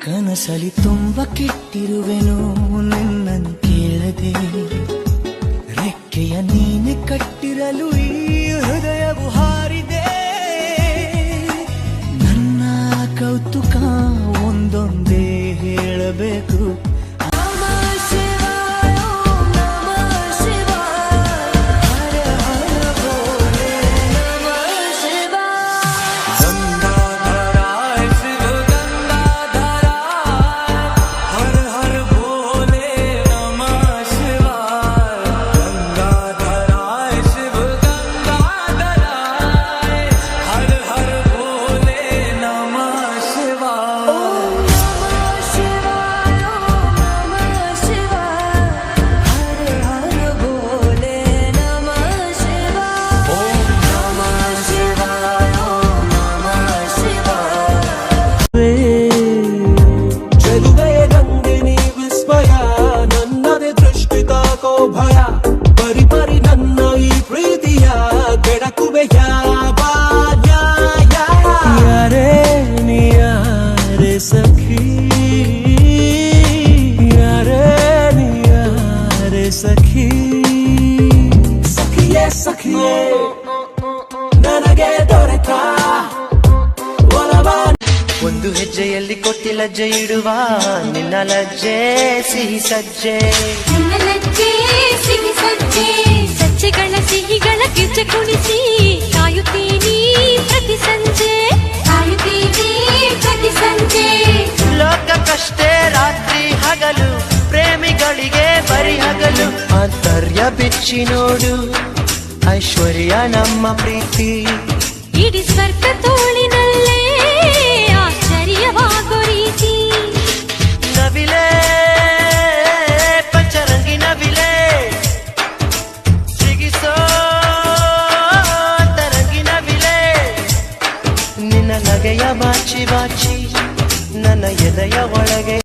ಕನಸಲಿ ತುಂಬ ಕೆಟ್ಟಿರುವೆನು ನಿನ್ನನ್ನು ಕೇಳದೆ ರೆಕ್ಕೆಯ ನೀನೆ ಕಟ್ಟಿರಲು ಈ ಹೃದಯವು ಹಾರಿದೆ ನನ್ನ ಕೌತುಕ ಒಂದೊಂದೇ ಹೇಳಬೇಕು ಭಯ ಬರಿ ಬರಿ ನನ್ನ ಈ ಪ್ರೀತಿಯ ಬೆಳಕುವೆಯ ಯಾರೇ ನೀ ಯಾರೇ ಸಖಿ ಯಾರೇ ನೀ ಯಾರೇ ಸಖಿ ಸಖಿಯೇ ಸಖಿಯೇ ನನಗೆ ದೊರೆತ ಒಂದು ಹೆಜ್ಜೆಯಲ್ಲಿ ಕೊಟ್ಟಿ ಲಜ್ಜೆ ಇಡುವ ನಿನ್ನ ಲಜ್ಜೆ ಸಿಹಿ ಸಜ್ಜೆ ಸಜ್ಜೆಗಳ ಸಿಹಿಗಳ ಗೆಜ್ಜೆ ಕುಣಿಸಿ ಕಾಯುತ್ತೀನಿ ಪ್ರತಿ ಸಂಜೆ ಲೋಕಕ್ಕಷ್ಟೇ ರಾತ್ರಿ ಹಗಲು ಪ್ರೇಮಿಗಳಿಗೆ ಬರಿ ಹಗಲು ಆಂತರ್ಯ ಬಿಚ್ಚಿ ನೋಡು ಐಶ್ವರ್ಯ ನಮ್ಮ ಪ್ರೀತಿ ಇಡೀ ಸ್ವರ್ಗ ತೋಳಿನಲ್ಲೇ ಆಶ್ಚರ್ಯವಾಗೋ ರೀತಿ ನವಿಲೆ ಪಂಚರಂಗಿ ನವಿಲೆ ಸಿಗಿಸೋ ತರಂಗಿ ನವಿಲೆ ನಿನ್ನ ನಗೆಯ ಬಾಚಿ ಬಾಚಿ ನನ್ನ ಎದೆಯ ಒಳಗೆ